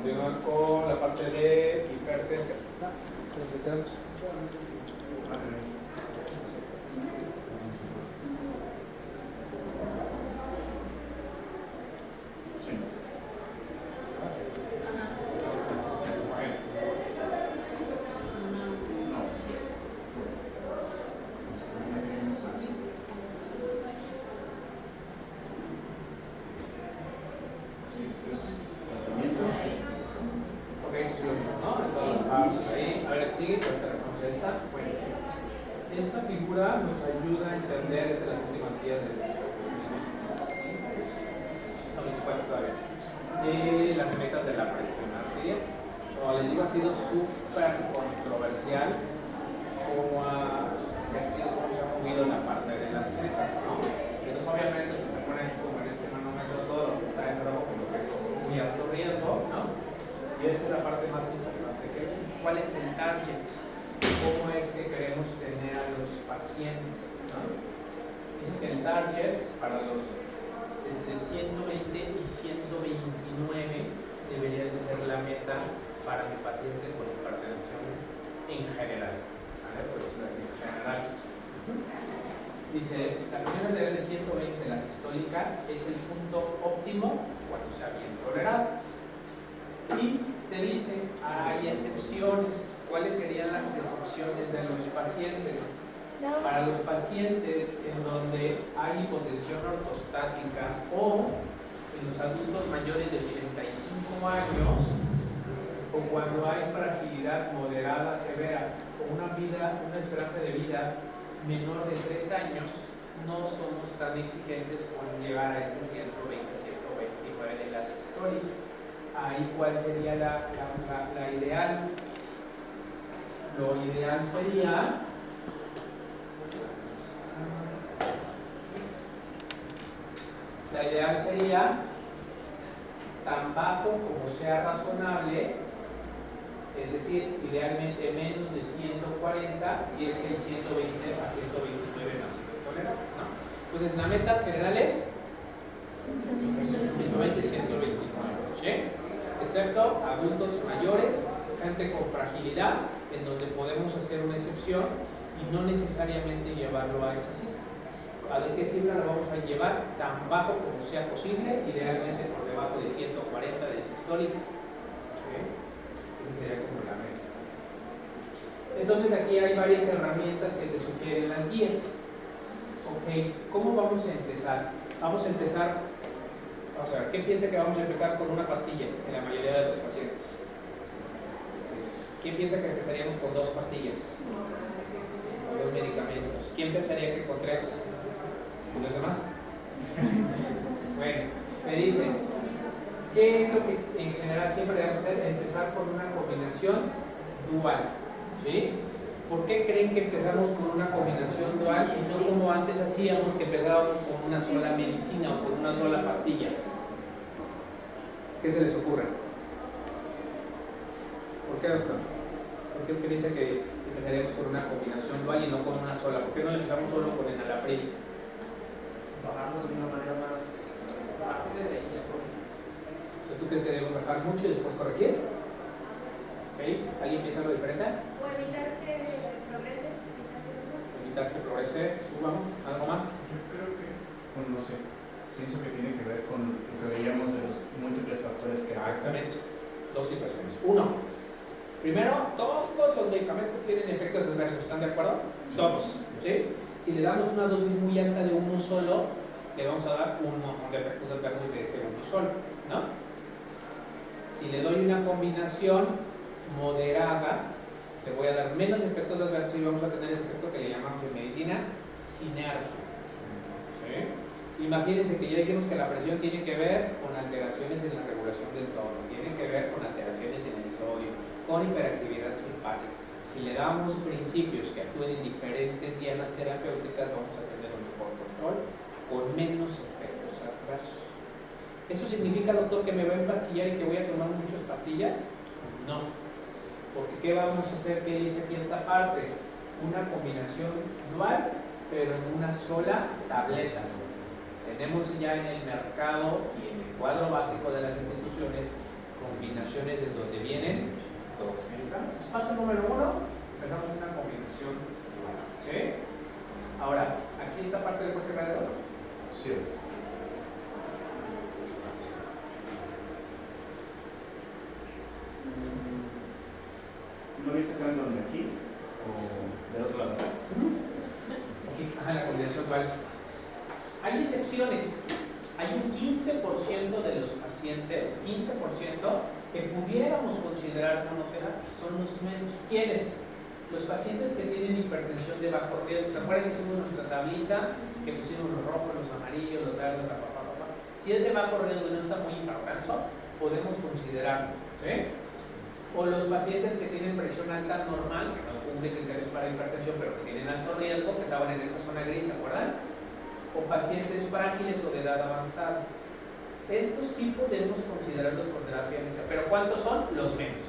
continuar con la parte de hipertensión. Esta figura nos ayuda a entender desde las últimas guías de las metas de la presión arterial. Como les digo, ha sido súper controversial cómo se ha movido la parte de las metas, ¿no? Entonces, obviamente, pues, se pone como en este manómetro todo lo que está en rojo, con lo que es muy alto riesgo, ¿no? Y esta es la parte más importante. ¿Cuál es el target? ¿Cómo es que queremos tener a los pacientes? ¿No? Dice que el target para los entre 120 y 129 debería de ser la meta para mi paciente con hipertensión en general. A ver, por decirlo así, en general. Dice, la presión arterial de 120, la sistólica, es el punto óptimo cuando sea bien tolerado. Y te dice, hay excepciones. ¿Cuáles serían las excepciones de los pacientes? Para los pacientes en donde hay hipotensión ortostática o en los adultos mayores de 85 años o cuando hay fragilidad moderada severa o una esperanza de vida menor de 3 años, no somos tan exigentes con llegar a este 120, 129 de la sistólica. Ahí, ¿cuál sería la ideal? Lo ideal sería tan bajo como sea razonable, es decir, idealmente menos de 140, si es que el 120 a 129 no ha sido tolerable, ¿no? Entonces la meta general es 120, 129, ¿sí? Excepto adultos mayores, gente con fragilidad, en donde podemos hacer una excepción y no necesariamente llevarlo a esa cifra. ¿A qué cifra lo vamos a llevar? Tan bajo como sea posible, idealmente por debajo de 140 de sistólica. ¿Sí? Esa sería como la meta. Entonces aquí hay varias herramientas que te sugieren las guías. Ok, ¿cómo vamos a empezar? Vamos a ver, ¿qué piensa que vamos a empezar con una pastilla en la mayoría de los pacientes? ¿Quién piensa que empezaríamos con 2 pastillas? Con 2 medicamentos. ¿Quién pensaría que con 3? ¿Y los demás? Bueno, me dicen, ¿qué es lo que en general siempre debemos hacer? Empezar con una combinación dual. ¿Sí? ¿Por qué creen que empezamos con una combinación dual y no como antes hacíamos, que empezábamos con una sola medicina o con una sola pastilla? ¿Qué se les ocurre? ¿Por qué, doctor? ¿Por qué piensa que empezaríamos con una combinación dual y no con una sola? ¿Por qué no empezamos solo con enalapril? Bajarnos de una manera más rápida y ya con... ¿Tú crees que debemos bajar mucho y después corregir? ¿Okay? ¿Alguien piensa algo diferente? O evitar que progrese, Evitar que progrese, subamos, ¿algo más? Yo creo que, bueno, no sé, pienso que tiene que ver con lo que veíamos de los múltiples factores que... Exactamente. 2 situaciones. 1. Primero, todos los medicamentos tienen efectos adversos, ¿están de acuerdo? Todos, ¿sí? Si le damos una dosis muy alta de uno solo, le vamos a dar un montón de efectos adversos de ese uno solo, ¿no? Si le doy una combinación moderada, le voy a dar menos efectos adversos y vamos a tener ese efecto que le llamamos en medicina sinergia. ¿Sí? Imagínense que ya dijimos que la presión tiene que ver con alteraciones en la regulación del tono, tiene que ver con alteraciones en el sodio, con hiperactividad simpática. Si le damos principios que actúen en diferentes dianas terapéuticas, vamos a tener un mejor control con menos efectos adversos. ¿Eso significa, doctor, que me voy a empastillar y que voy a tomar muchas pastillas? No. Porque ¿qué vamos a hacer? ¿Qué dice aquí esta parte? Una combinación dual, pero en una sola tableta. Tenemos ya en el mercado y en el cuadro básico de las instituciones combinaciones de donde vienen dos medicamentos. Paso número 1, empezamos una combinación dual. ¿Sí? Ahora, aquí esta parte de fuerza alrededor. Sí. ¿No viste tanto de aquí o del otro lado? Aquí, la combinación dual. Hay excepciones. Hay un 15% de los pacientes, 15%, que pudiéramos considerar monoterapia. Son los menos. ¿Quiénes? Los pacientes que tienen hipertensión de bajo riesgo. ¿Se acuerdan que hicimos nuestra tablita? Que pusimos los rojos, los amarillos, los verdes, Si es de bajo riesgo y no está muy hipertenso, podemos considerarlo. ¿Sí? O los pacientes que tienen presión alta normal, que no cumplen criterios para hipertensión, pero que tienen alto riesgo, que estaban en esa zona gris, ¿se acuerdan? O pacientes frágiles o de edad avanzada. Estos sí podemos considerarlos con terapia médica, pero ¿cuántos son? Los menos.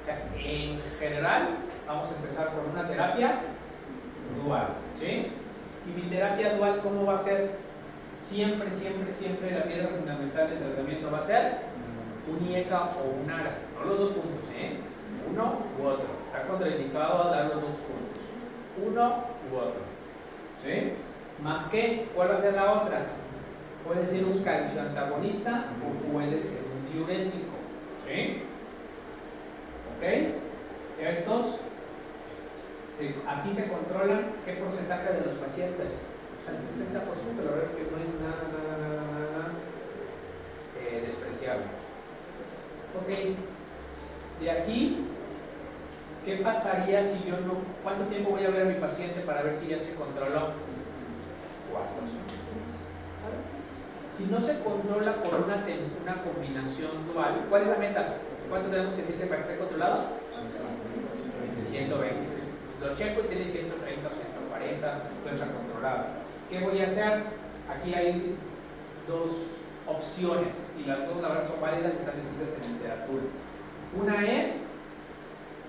O sea, en general, vamos a empezar con una terapia dual, ¿sí? Y mi terapia dual, ¿cómo va a ser? Siempre, siempre, siempre la piedra fundamental del tratamiento va a ser un IECA o un ARA, no los dos juntos, ¿eh? Uno u otro. Está contraindicado a dar los dos juntos. Uno u otro. ¿Sí? ¿Más qué? ¿Cuál va a ser la otra? Puede ser un calcioantagonista o puede ser un diurético. ¿Sí? ¿Ok? Estos, aquí se controlan qué porcentaje de los pacientes. O sea, el 60%, la verdad es que no es nada despreciable. Ok, de aquí, ¿qué pasaría si yo no? ¿Cuánto tiempo voy a ver a mi paciente para ver si ya se controló? 4 semanas. Si no se controla por una combinación dual, ¿cuál es la meta? ¿Cuánto tenemos que decirle para que esté controlado? 120. Lo checo y tiene 130 o 140, puede estar controlado. ¿Qué voy a hacer? Aquí hay dos opciones y las dos, la verdad, son válidas y están descritas en literatura. Una es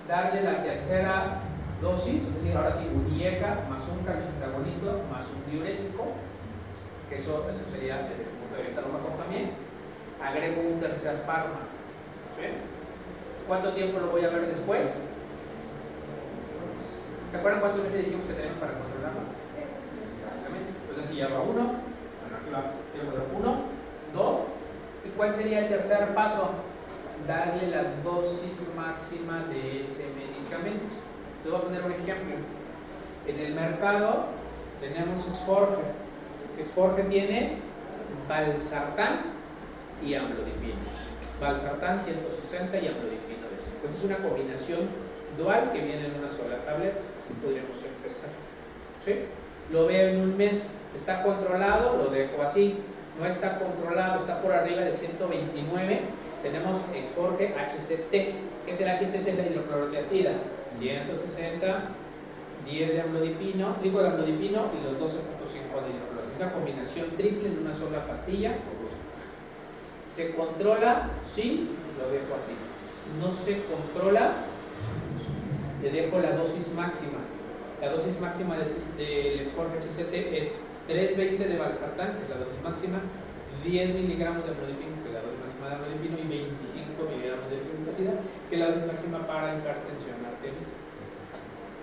darle la tercera dosis, es decir, ahora sí, un IECA más un calcioantagonista más un diurético, que eso sería desde el punto de vista lo mejor también. Agrego un tercer fármaco. ¿Sí? ¿Cuánto tiempo lo voy a ver después? ¿Se acuerdan cuántos meses dijimos que tenemos para controlarlo? Exactamente. Pues aquí ya va uno, bueno, aquí va 1, 2, ¿y cuál sería el tercer paso? Darle la dosis máxima de ese medicamento. Te voy a poner un ejemplo. En el mercado tenemos Exforge. Exforge tiene valsartán y amlodipino. Valsartán 160 y amlodipino de 5. Pues es una combinación dual que viene en una sola tableta. Así podríamos empezar. ¿Sí? Lo veo en un mes. ¿Está controlado? Lo dejo así. No está controlado, está por arriba de 129. Tenemos Exforge HCT. ¿Qué es el HCT? Es la hidroclorotiazida. 160, 10 de amlodipino, 5 de amlodipino y los 12.5 de hidroclorotiazida. Es una combinación triple en una sola pastilla. ¿Se controla? Sí, lo dejo así. No se controla, le dejo la dosis máxima. La dosis máxima del Exforge HCT es 320 de valsartán, que es la dosis máxima, 10 miligramos de amlodipino, que es la dosis máxima de amlodipino, y 25 miligramos de hidroclorotiazida, que es la dosis máxima para hipertensión arterial.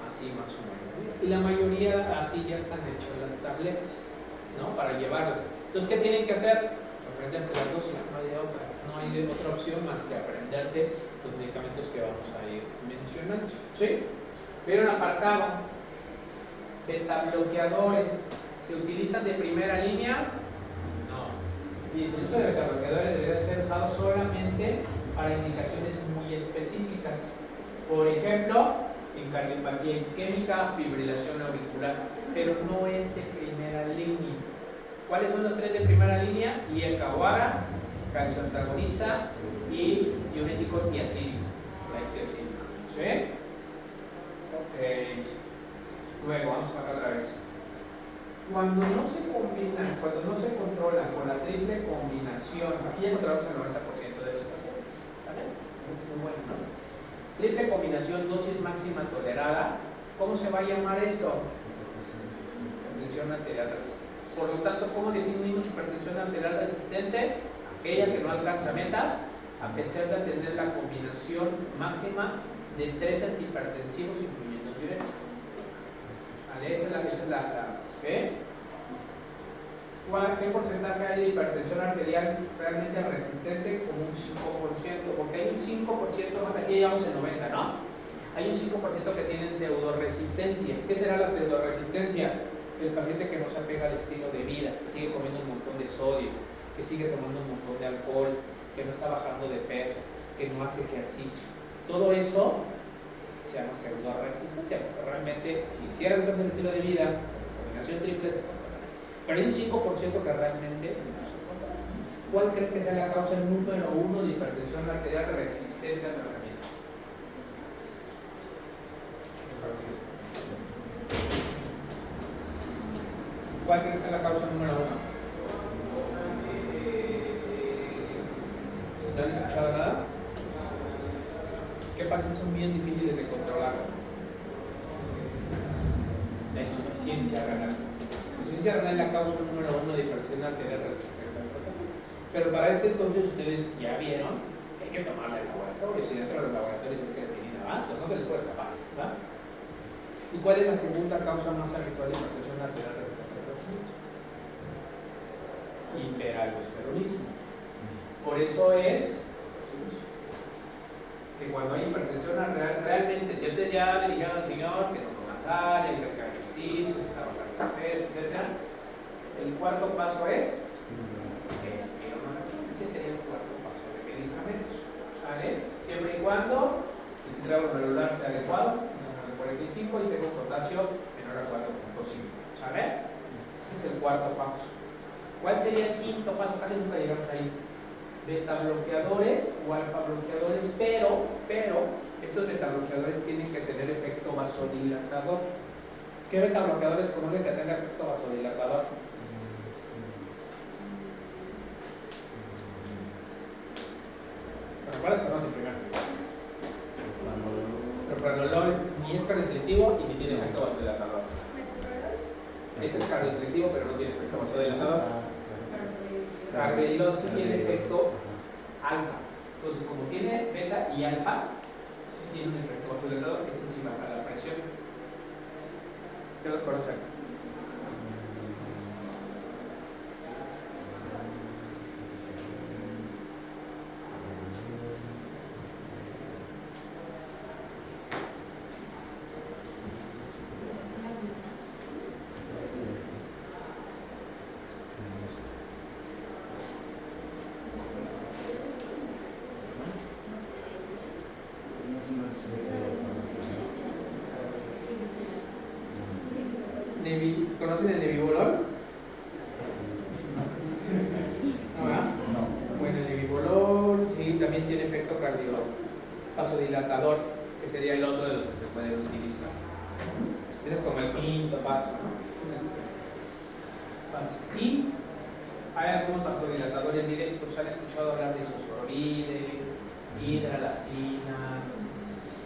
Así más o menos. Y la mayoría así ya están hechas las tabletas, ¿no? Para llevarlas. Entonces, ¿qué tienen que hacer? Aprenderse las dosis, no hay de otra. No hay de otra opción más que aprenderse los medicamentos que vamos a ir mencionando. ¿Sí? Pero en apartado, beta bloqueadores. ¿Se utilizan de primera línea? No. Y el uso de beta bloqueadores debe ser usado solamente para indicaciones muy específicas. Por ejemplo, en cardiopatía isquémica, fibrilación auricular, pero no es de primera línea. ¿Cuáles son los tres de primera línea? IECA o ARA, calcioantagonista y diurético tiazídico. ¿Sí? Ok. Luego, vamos a ver otra vez. Cuando no se combinan, cuando no se controlan con la triple combinación, aquí ya controlamos el 90% de los pacientes. ¿Vale? Muy bueno, ¿no? Triple combinación, dosis máxima tolerada. ¿Cómo se va a llamar esto? Hipertensión arterial resistente. Por lo tanto, ¿cómo definimos hipertensión arterial resistente? Aquella que no alcanza metas a pesar de tener la combinación máxima de 3 antihipertensivos, incluyendo el diurético. ¿Vale? Esa es la ¿qué? ¿Qué porcentaje hay de hipertensión arterial realmente resistente? Como un 5%, porque hay un 5%, más aquí llevamos el 90%, ¿no? Hay un 5% que tienen pseudoresistencia. ¿Qué será la pseudoresistencia? El paciente que no se apega al estilo de vida, que sigue comiendo un montón de sodio, que sigue tomando un montón de alcohol, que no está bajando de peso, que no hace ejercicio. Todo eso se llama pseudoresistencia, porque realmente si hiciera el estilo de vida, combinación triple, se controla. Pero hay un 5% que realmente no se controla. ¿Cuál creen que sea la causa número 1 de hipertensión arterial resistente al tratamiento? ¿Cuál creen que sea la causa número 1? ¿No han escuchado nada? ¿Qué pacientes son bien difíciles de controlar? La insuficiencia renal. La insuficiencia renal es la causa número 1 de hipertensión arterial resistente al tratamiento. Pero para este entonces ustedes ya vieron que hay que tomarla en laboratorio. Si dentro de los laboratorios es creatinina alto, no se les puede escapar, ¿verdad? ¿Y cuál es la segunda causa más habitual de hipertensión arterial resistente al tratamiento? Hiperaldosteronismo. Por eso es que cuando hay hipertensión arterial, realmente, si ustedes ya le dijeron al señor que no coma sal, hay que hacer ejercicios, está bajando de peso, etc., el cuarto paso es ese sería el cuarto paso de medicamentos, ¿vale? Siempre y cuando el filtrado glomerular sea adecuado, menor de 45, y tengo potasio menor a 4.5, ¿sale? Ese es el cuarto paso. ¿Cuál sería el quinto paso? Casi nunca llegamos ahí. Beta bloqueadores o alfa bloqueadores, pero estos beta bloqueadores tienen que tener efecto vasodilatador. ¿Qué beta bloqueadores conocen que tenga efecto vasodilatador? Bueno, ¿cuáles conocen primero? El propranolol ni es cardioselectivo y ni tiene efecto vasodilatador. Ese es cardioselectivo, pero no tiene efecto vasodilatador. Carvedilol sí tiene efecto alfa. Entonces, como tiene beta y alfa, sí tiene un efecto vasodilatador, ese sí baja la presión. ¿Qué los conocen? ¿Conocen el nebivolol? No. Bueno, el nebivolol sí, también tiene efecto vasodilatador, que sería el otro de los que se pueden utilizar. Ese es como el quinto paso, ¿no? Y hay algunos vasodilatadores directos. ¿Han escuchado hablar de isosorbide, hidralacina,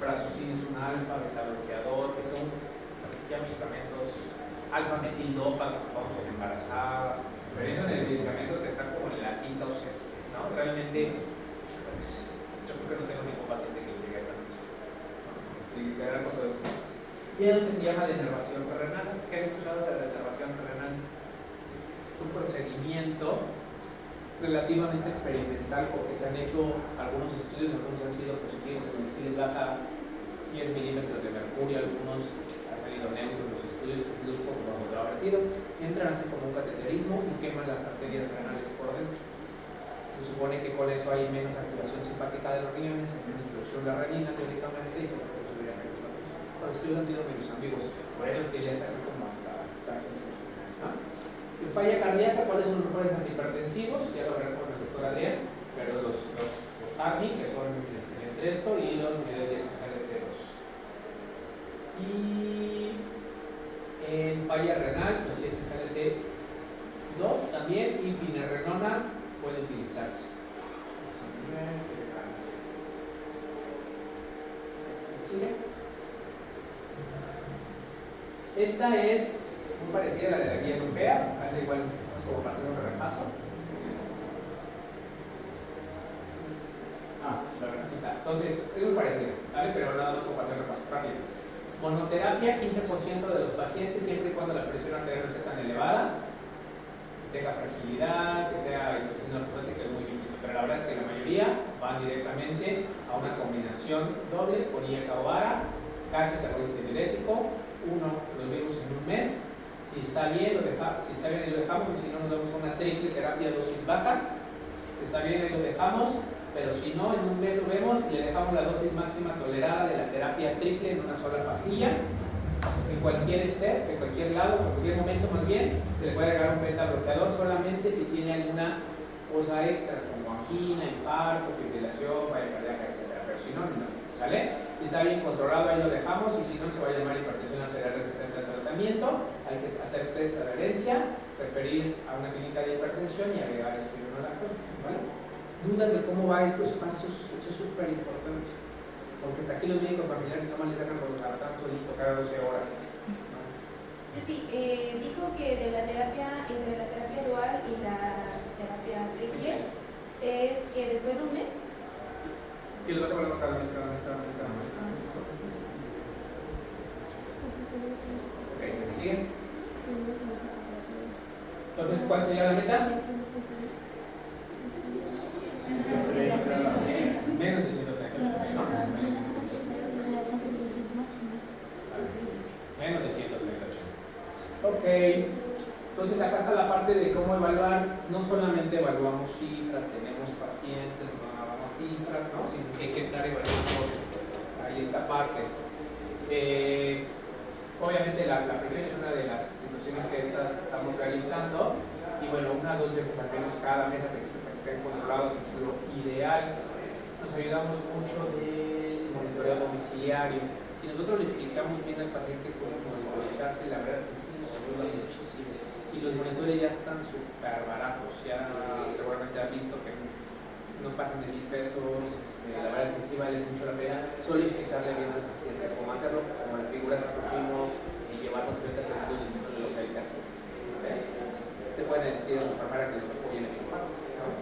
prazosina es un alfa, beta bloqueador, que son medicamentos alfa-metildopa que ocupamos en embarazadas, pero esos son medicamentos que están como en la quinta o sexta, ¿no? Realmente, pues, yo creo que no tengo ningún paciente que llegue a tanto. Sí, que eran cosas. Y hay algo que se llama denervación renal. ¿Qué han escuchado de la denervación renal? Un procedimiento relativamente experimental porque se han hecho algunos estudios, algunos han sido positivos, en donde sí les baja 10 milímetros de mercurio, algunos han salido neutros los estudios, que se como intravertido, entran así como un cateterismo y queman las arterias renales por dentro. Se supone que con eso hay menos activación simpática de los riñones, hay menos producción de renina teóricamente y se puede subir a menos la presión. Los estudios han sido menos ambiguos, por eso es que ya está como hasta casi así, ¿no? En falla cardíaca, ¿cuáles son los mejores antihipertensivos? Ya lo veré con el doctor Adrián, pero los ARNI, que son entre esto, y los niveles de SGLT2. Y en falla renal, pues SGLT2 también, y finerenona puede utilizarse. ¿Sigue? Esta es muy parecida a la de la guía europea, igual como para hacer un repaso. Aquí está. Entonces, es muy parecido, ¿vale? Pero nada más como para hacer repaso rápido. Monoterapia, 15% de los pacientes, siempre y cuando la presión arterial no esté tan elevada, que tenga fragilidad, que tenga que es muy viejito. Pero la verdad es que la mayoría van directamente a una combinación doble con IECA o VARA, calcio, carbohidrato diurético. Uno lo vemos en un mes. Si está bien, lo dejamos, y si no, nos damos una triple terapia dosis baja. Está bien, ahí lo dejamos, pero si no, en un mes lo vemos y le dejamos la dosis máxima tolerada de la terapia triple en una sola pastilla. En cualquier step, en cualquier lado, en cualquier momento más bien, se le puede agregar un beta bloqueador solamente si tiene alguna cosa extra, como angina, infarto, fibrilación, falla cardíaca, etc. Pero si no, no. ¿Sale? Si está bien controlado, ahí lo dejamos, y si no, se va a llamar hipertensión arterial resistente al tratamiento. Hay que hacer test de adherencia, referir a una clínica de hipertensión y agregar espironolactona, ¿vale? Dudas de cómo va estos pasos, eso es súper importante, porque hasta aquí los médicos familiares nomás les dejan con los hartán solito cada 12 horas. ¿No? Sí, dijo que de la terapia, entre la terapia dual y la terapia triple, es que después de un mes. Sí, lo vas a volver cada mes. Ok, ¿se sigue? Entonces, ¿cuál sería la meta? Menos de 138. ¿No? Menos de 138. Ok. Entonces, acá está la parte de cómo evaluar. No solamente evaluamos cifras, tenemos pacientes, no evaluamos cifras, ¿no? Sino que hay que estar evaluando ahí esta parte. Obviamente la presión es una de las situaciones que estamos realizando, y bueno, una o dos veces al menos cada mes a principio para que estén controlados es lo ideal. Nos ayudamos mucho del monitoreo domiciliario. Si nosotros le explicamos bien al paciente cómo monitorizarse, la verdad es que sí nos ayuda muchísimo. Y los monitores ya están súper baratos, ya seguramente han visto que no pasan de 1,000 pesos, la verdad es que sí vale mucho la pena. Solo explicarle bien al paciente cómo hacerlo, como la figura que pusimos, y llevarnos 30 segundos diciéndole lo que hay que hacer. Te pueden decir a la enfermera que les apoyen en esa parte, ¿no?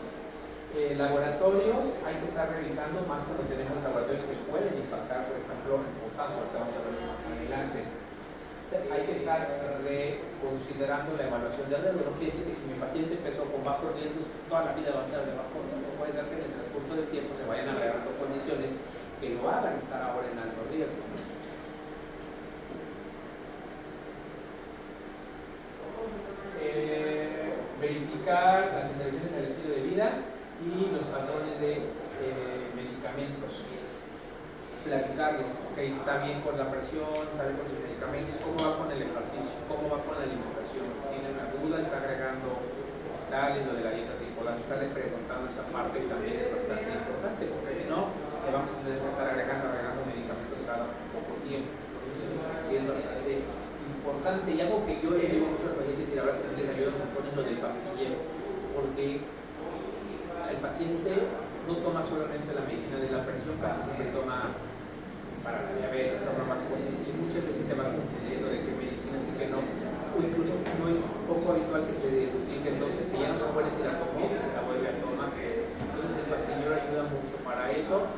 Laboratorios, hay que estar revisando, más cuando tenemos laboratorios que pueden impactar, por ejemplo, en potasio, ahorita vamos a ver más adelante. Hay que estar reconsiderando la evaluación de riesgo. No quiere decir que si mi paciente empezó con bajos riesgos, toda la vida va a estar de bajo riesgo. No puede ser que en el transcurso del tiempo se vayan agregando condiciones que lo hagan estar ahora en alto riesgo, ¿no? Verificar las intervenciones al estilo de vida y los patrones de medicamentos. Platicarles, ok, está bien con la presión, está bien con sus medicamentos, cómo va con el ejercicio, cómo va con la alimentación, tiene una duda, está agregando tales, lo de la dieta tripolar, estarle preguntando esa parte también es bastante importante, porque si no, le vamos a tener que estar agregando medicamentos cada poco tiempo. Entonces eso es bastante importante, y algo que yo le digo mucho a los pacientes, y la verdad es que les ayuda un montón, es lo del pastillero, porque el paciente no toma solamente la medicina de la presión, casi siempre toma para la diabetes, toma más cosas, y muchas veces se va confundiendo de qué medicina sí que no, o incluso no es poco habitual que se duplique dosis, que ya no se acuerde si la tomó y se la vuelve a tomar. Entonces el pastillero ayuda mucho para eso.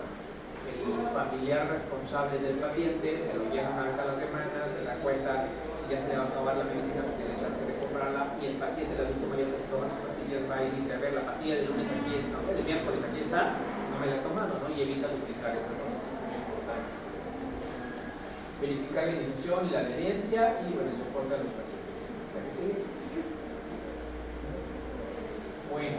El familiar responsable del paciente se lo lleva una vez a la semana, se da cuenta si ya se le va a acabar la medicina, pues tiene chance de comprarla, y el paciente, el adulto mayor que se toma sus pastillas, va y dice, a ver, la pastilla de lunes aquí, no, el miércoles aquí está, no me la he tomado, ¿no? Y evita duplicar esas cosas, es muy importante. Verificar la iniciación y la adherencia, y bueno, el soporte a los pacientes. Bueno,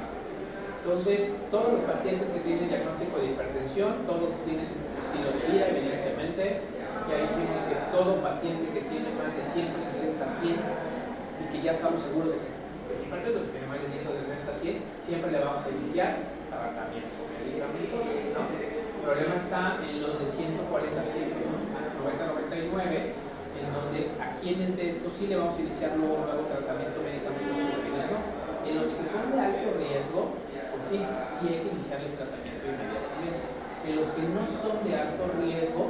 entonces todos los pacientes que tienen diagnóstico de hipertensión, todos tienen estilo de vida, evidentemente. Ya dijimos que todo paciente que tiene más de 160-100 y que ya estamos seguros de que es hipertenso, que tiene más de 160-100, siempre le vamos a iniciar tratamiento con medicamentos, ¿no? El problema está en los de 140-100, ¿no? 90-99, en donde a quienes de estos sí le vamos a iniciar luego un nuevo tratamiento medicamentoso, ¿no? En los que son de alto riesgo, pues sí hay que iniciar el tratamiento inmediatamente. En los que no son de alto riesgo,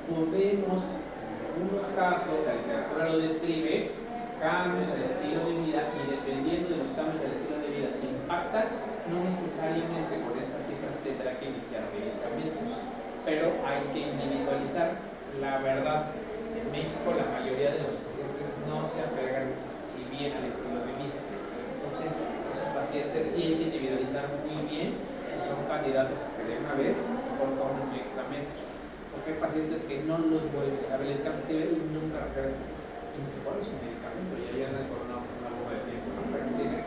podemos, en algunos casos, la literatura lo describe, cambios al estilo de vida, y dependiendo de los cambios del estilo de vida, si impactan, no necesariamente con estas cifras tendrá que iniciar medicamentos, pero hay que individualizar. La verdad, en México la mayoría de los pacientes no se apegan así bien al estilo de vida. Entonces, esos pacientes sí hay que individualizar muy bien si son candidatos a que de una vez mejor tomen medicamentos. Porque hay pacientes que no los vuelves a ver, les cambias de nivel y nunca regresan. Y no se ponen su medicamento y ahí andan por una bomba de tiempo, ¿no? Para que sigan.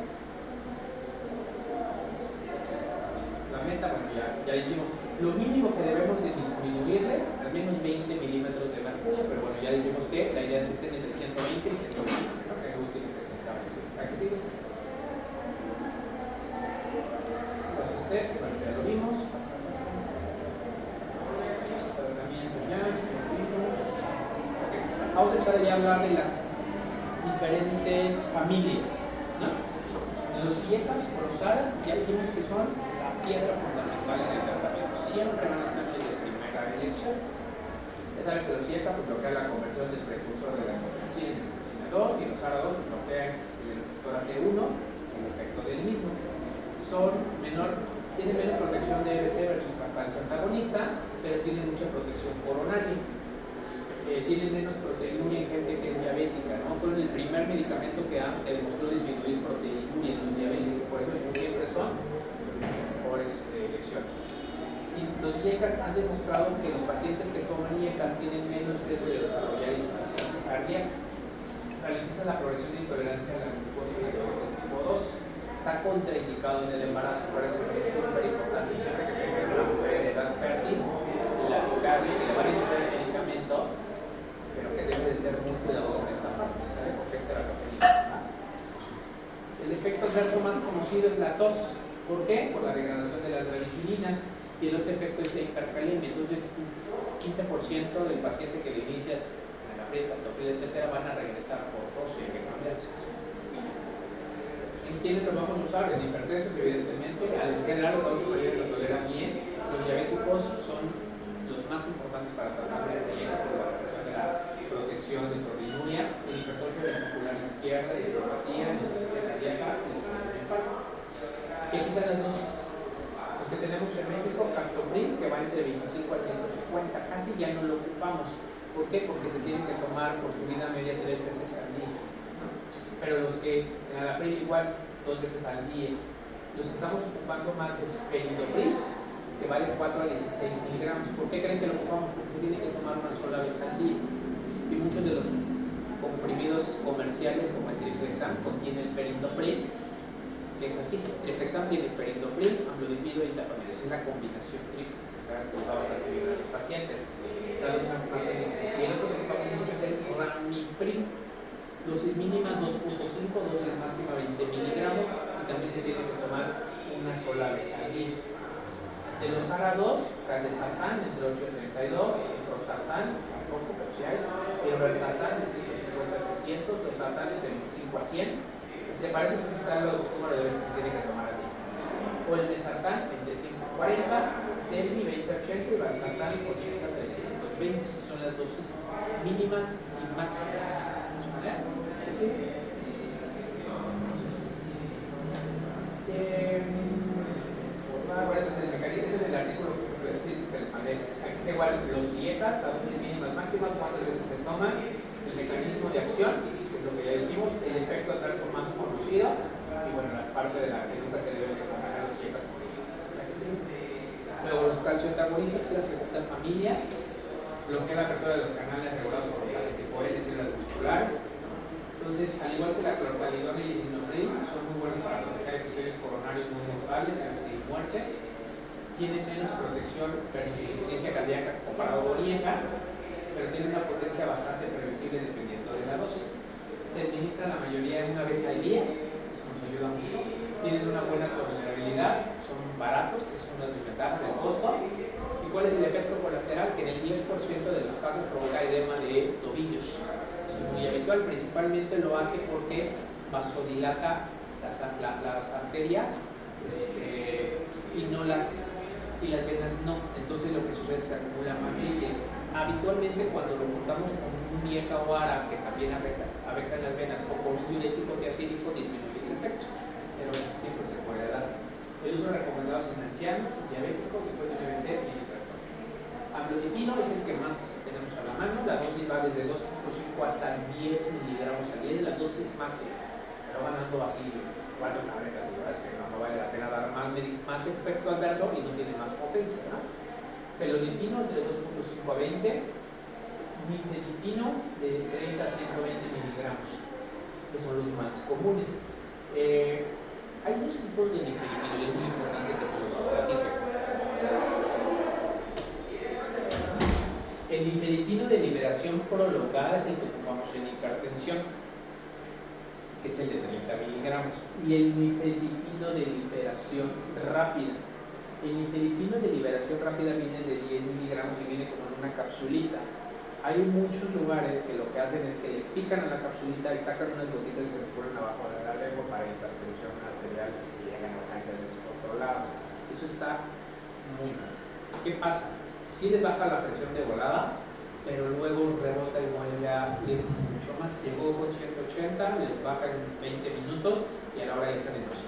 La meta, bueno, ya dijimos, lo mínimo que debemos de disminuirle, al menos 20 milímetros de mercurio, pero bueno, ya dijimos que la idea es que estén entre 120 y 120, ¿no? Que es útil que se establece. ¿A qué sigue? Los steps, bueno, ya lo vimos. Tratamiento ya, vimos. Okay. Vamos a empezar ya a hablar de las diferentes familias, ¿no? Los IECAS o los ARAS, ya dijimos que son la piedra fundamental en el tratamiento. Siempre van a ser los de primera elección. Ya saben que los IECAS pues, bloquean la conversión del precursor de la angiotensina en angiotensina 2 y los ARA2 bloquean el receptor AT1, el efecto del mismo. Tienen menos protección de EBC versus lactancia antagonista, pero tienen mucha protección coronaria. Tienen menos proteinuria en gente que es diabética, ¿no? Fueron el primer medicamento que demostró disminuir proteinuria en los diabéticos, por eso siempre son mejores elección. Y los IECAS han demostrado que los pacientes que toman IECAS tienen menos riesgo de desarrollar insuficiencia cardíaca, ralentiza la progresión de intolerancia a la glucosa y la diabetes tipo 2. Está contraindicado en el embarazo, por eso es súper importante. Siempre que tenga una mujer de edad fértil, platicarle que le van a iniciar el medicamento, pero que debe de ser muy cuidadoso en esta parte, ¿sabe? Porque es terapéutica. El efecto adverso más conocido es la tos. ¿Por qué? Por la degradación de las radiquilinas. Y el otro efecto es la hipercalemia. Entonces, 15% del paciente que le inicias en la prieta, toquil, etcétera, van a regresar por tos y hay que cambiarse. ¿En quiénes los vamos a usar? En hipertensos, evidentemente. Al general, los adultos mayores lo toleran bien. Los diabéticos son los más importantes para tratar de por la represión de la protección de proteinuria, el hipertrofia ventricular izquierda, hidropatía, insuficiencia cardíaca y infarto. ¿Qué aquí están las dosis? Los que tenemos en México, captopril, que va entre 25 a 150, casi ya no lo ocupamos. ¿Por qué? Porque se tiene que tomar por su vida media 3 veces al día, ¿no? Pero los que en Alapril igual 2 veces al día. Los que estamos ocupando más es perindopril, que vale 4 a 16 miligramos. ¿Por qué creen que lo ocupamos? Porque se tiene que tomar una sola vez al día. Y muchos de los comprimidos comerciales, como el Triplex-am, contienen el perindopril, que es así. El Triplex-am tiene perindopril, amlodipino y tapamida. Es la combinación triple, que usaba bastante bien a los pacientes. La dosis máxima son 16. Y el otro que ocupamos mucho es el ramipril. Dosis mínima 2.5, dosis máxima 20 miligramos. Y también se tiene que tomar una sola vez al día. De los ARA2, caldesartán entre 8 y 32, el prosartán, tampoco, pero sí hay, el valsartán de 150 a 300, los sartán entre 25 a 100, entre paréntesis están los números de veces que tiene que tomar al día. O el mesartán entre 5 a 40, telmi 20 a 80 y valsartán 80 a 320, son las dosis mínimas y máximas. ¿Sí? Por eso es el mecanismo, ese es el artículo que les mandé. Aquí está igual los IECA, las dosis mínimas máximas, cuántas veces se toman, el mecanismo de acción, que es lo que ya dijimos, el efecto adverso más conocido, y bueno, la parte de la que nunca se debe de comparar los IECAs con los IECAs. Luego los calcioantagonistas es la segunda familia, bloquea la apertura de los canales regulados por los tipo L, es decir, las musculares. Entonces, al igual que la clortalidona y el lisinopril, son muy buenos para proteger episodios coronarios muy mortales, es decir, muerte. Tienen menos protección versus insuficiencia cardíaca comparado con IECA, pero tienen una potencia bastante previsible dependiendo de la dosis. Se administra la mayoría una vez al día, eso nos ayuda mucho. Tienen una buena tolerabilidad, son baratos, es una desventaja del costo. ¿Y cuál es el efecto colateral? Que en el 10% de los casos provoca edema de tobillos. Es muy habitual, principalmente lo hace porque vasodilata las arterias y las venas no. Entonces lo que sucede es que se acumula más líquido. Habitualmente cuando lo juntamos con un IECA o ARA que también afectan las venas o con un diurético tiacídico disminuye ese efecto, pero siempre se puede dar. El uso recomendado es en ancianos, diabéticos, después de MBC y hipertensos. Amlodipino es el que más tenemos a la mano. La dosis va desde 2.5 hasta 10 miligramos al día, es la dosis máxima. Pero van dando así 4 tabletas, y es que no vale la pena dar más efecto adverso y no tiene más potencia, ¿no? Felodipino de 2.5 a 20, nifedipino de 30 a 120 miligramos, que son los más comunes. Hay dos tipos de nifedipino y es muy importante que se los platique. El nifedipino de liberación prolongada es el que ocupamos en hipertensión, que es el de 30 miligramos, y el nifedipino de liberación rápida. El nifedipino de liberación rápida viene de 10 miligramos y viene como en una capsulita. Hay muchos lugares que lo que hacen es que le pican a la capsulita y sacan unas gotitas y se ponen abajo de la lengua para hipertensión arterial y llegan a cáncer descontrolados. Eso está muy mal. ¿Qué pasa? Sí les baja la presión de volada, pero luego rebota y vuelve a ir mucho más. Llegó con 180, les baja en 20 minutos y a la hora ya están en 200.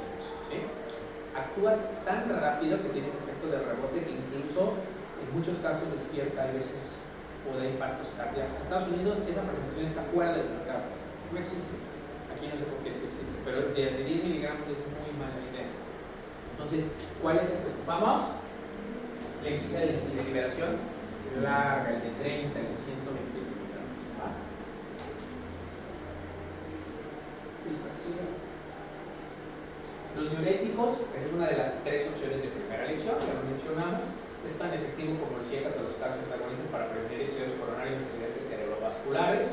¿Sí? Actúa tan rápido que tiene ese efecto de rebote que incluso en muchos casos despierta a veces o de infartos cardíacos. En Estados Unidos esa presentación está fuera del mercado, no existe. Aquí no sé por qué sí existe, pero de 10 miligramos es muy mala idea. Entonces, ¿cuál es el que ocupamos? Le quise el de liberación larga, el de 30, el de 120 miligramos. ¿Va? Listo, sigue. Los diuréticos, es una de las 3 opciones de primera elección, ya lo mencionamos. Es tan efectivo como los ciegas o los calcios agonistas para prevenir excesos coronarios y accidentes cerebrovasculares.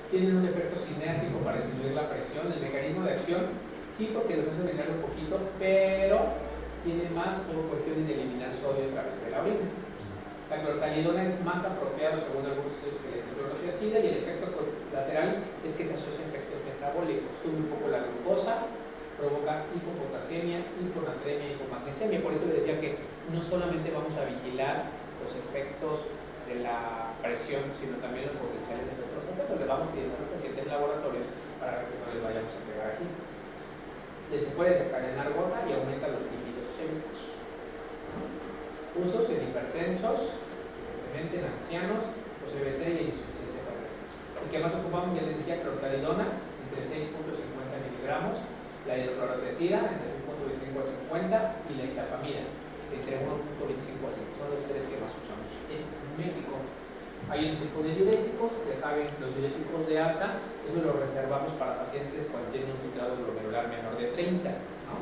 Tienen un efecto sinérgico para disminuir la presión. El mecanismo de acción, sí, porque los hace venir un poquito, pero tiene más por cuestiones de eliminar sodio a través de la orina. La clortalidona es más apropiado según algunos estudios que la hidroxi ácida y el efecto colateral es que se asocia a efectos metabólicos. Sube un poco la glucosa, provoca hipopotasemia, hiponatremia, hipomagnesemia. Por eso les decía que no solamente vamos a vigilar los efectos de la presión, sino también los potenciales efectos adversos. Le vamos pidiendo a los pacientes laboratorios para que no les vayamos a pegar aquí. Se puede desencadenar gota y aumenta los lípidos sépticos. Usos en hipertensos, simplemente en ancianos, los CBC y en insuficiencia cardíaca. El que más ocupamos, ya les decía, clortalidona, entre 6.50 miligramos, la hidroclorotesida, entre 6.25 a 50, y la itapamida, entre 1.25 a 5. Son los 3 que más usamos en México. Hay un tipo de diuréticos, ya saben, los diuréticos de ASA, eso lo reservamos para pacientes cuando tienen un filtrado glomerular menor de 30, ¿no?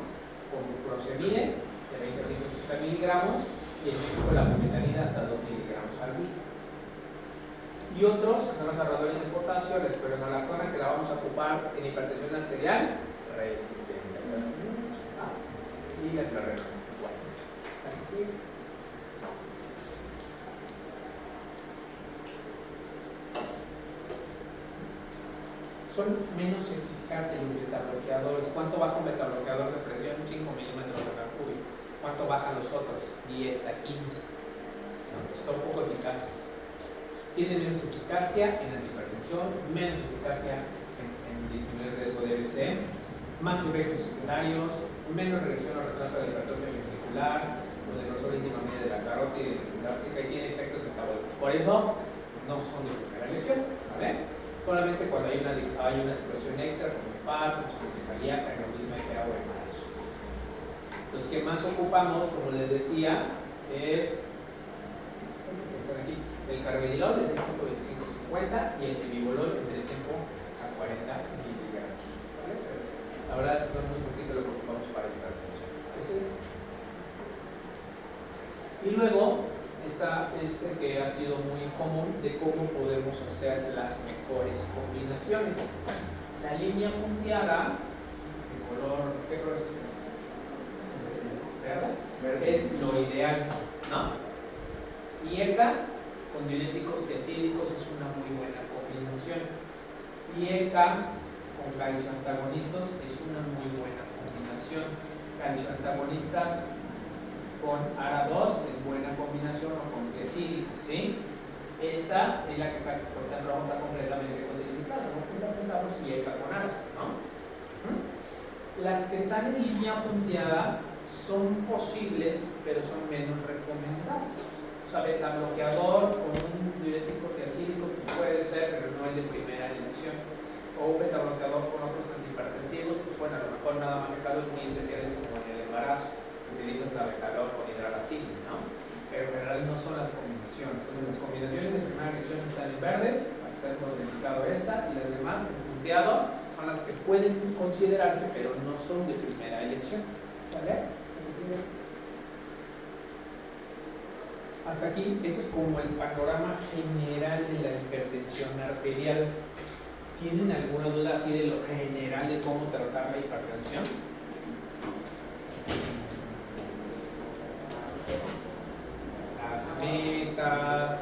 Como furosemide, de 20 a 160 miligramos, y en México la bumetanida hasta 2 miligramos al día. Y otros son los ahorradores de potasio, la espironolactona, que la vamos a ocupar en hipertensión arterial, resistencia, y la clorela. Son menos eficaces los betabloqueadores. ¿Cuánto baja un betabloqueador de presión? 5 milímetros de mercurio. ¿Cuánto bajan los otros? 10 a 15. Son poco eficaces. Tienen menos eficacia en la hipertensión, menos eficacia en disminuir el riesgo de AVC, más efectos secundarios, menos regresión o retraso de la hipertrofia ventricular, o del grosor íntima media de la carótida y de la sintáptica, y tiene efectos metabólicos. Por eso no son de primera elección, ¿vale? Solamente cuando hay una situación extra, como infarto, insuficiencia cardíaca, aneurisma FA o embarazo. Los que más ocupamos, como les decía, es el carvedilol de 6.25 a 50 y el evibolol entre 5 a 40 miligramos. ¿Vale? Pero la verdad es que son muy poquito lo que ocupamos para el hipertensión. Y luego está este que ha sido muy común de cómo podemos hacer las mejores combinaciones. La línea punteada, de color, ¿qué color es este? ¿Verde? Es lo ideal, ¿no? Y ECA con diuréticos tiacídicos es una muy buena combinación. Y ECA con calcioantagonistas es una muy buena combinación. Calcioantagonistas con ARA2 es buena combinación, o con tiacídicos, ¿sí? Esta es la que está puesta en rojo, está completamente codificada, no fundamental si ECA con ARAS, ¿no? Las que están en línea punteada son posibles, pero son menos recomendables. O sea, beta bloqueador con un diurético tiacídico pues puede ser, pero no es de primera elección. O un beta bloqueador con otros antihipertensivos, pues bueno, a lo mejor nada más en casos muy especiales como en el embarazo, utilizas la betalol con hidralazina, ¿no? Pero en general no son las combinaciones. Entonces las combinaciones de primera elección están en verde, para que esté identificado esta, y las demás en punteado son las que pueden considerarse, pero no son de primera elección. ¿Vale? Hasta aquí, ese es como el panorama general de la hipertensión arterial. ¿Tienen alguna duda así de lo general de cómo tratar la hipertensión? Las metas,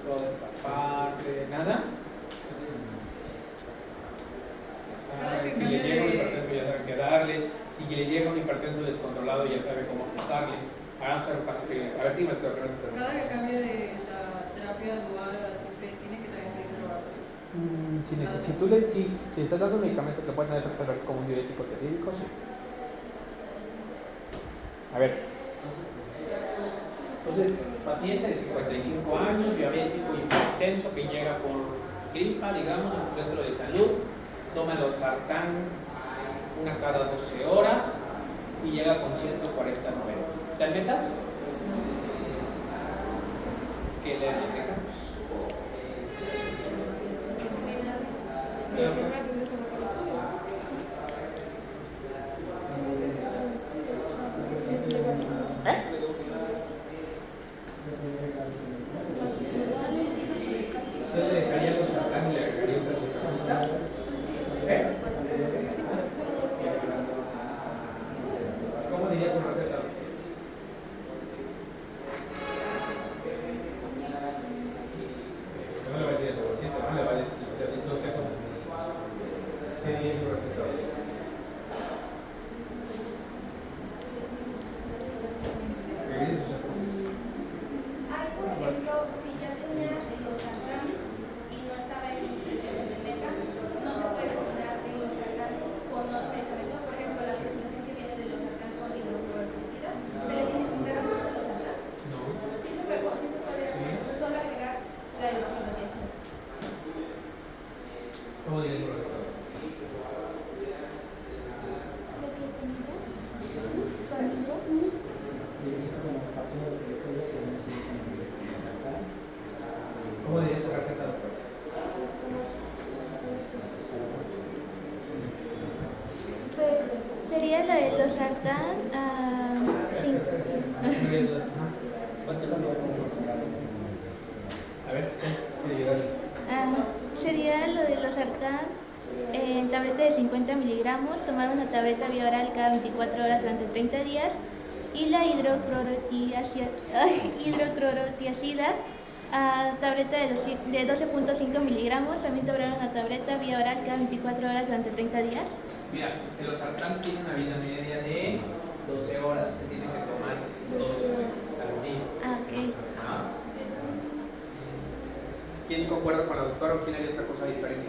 toda esta parte, ¿nada? Si les llega un hipertenso ya saben qué darle. Si les llega un hipertenso descontrolado ya sabe cómo ajustarle. Ahora vamos a ver un caso que... A ver, dime, pero que no te pregunto. Cada que cambie de la terapia dual a la triple, ¿tiene que también pedir laboratorio? Si estás dando un medicamento que puede tener efectos adversos como un diurético tiacídico, sí. A ver. Entonces, paciente de 55 años, diabético hipertenso que llega por gripa, digamos, en un centro de salud, toma losartán una cada 12 horas y llega con 140/90. ¿Te metas? ¿Qué le dejamos? Pero primero tienes que sacar los tuyos. ¿Usted le dejaría losartán y le agregaría un transfusionista? ¿Cómo diría su receta? No le va a decir eso, no le va a decir eso. ¿Qué diría su receta? ¿Qué dice sus apuntes? Hay, por ejemplo, si ya tenía losartán y no estaba en impresiones de meta, no se puede combinar losartán con otro medicamento. Por ejemplo, la presentación que viene de losartán con hidrocloroticida, ¿se le tiene que quitar a losartán? No. Sí se puede hacer. Sí. Solo agregar la hidrocloroticida. ¿Cómo diría su receta? ¿Cómo diría su receta, doctor? Pues sería lo de losartán, sí. A ver, Sería lo de losartán en tableta de 50 miligramos, tomar una tableta vía oral cada 24 horas durante 30 días y la hidroclorotiazida, tableta de 12.5 miligramos, también tomar una tableta vía oral cada 24 horas durante 30 días. Mira, el losartán tiene una vida media de 12 horas y se tiene que tomar 2 veces al día. Ok. ¿Quién concuerda con la doctora o quién hay otra cosa diferente?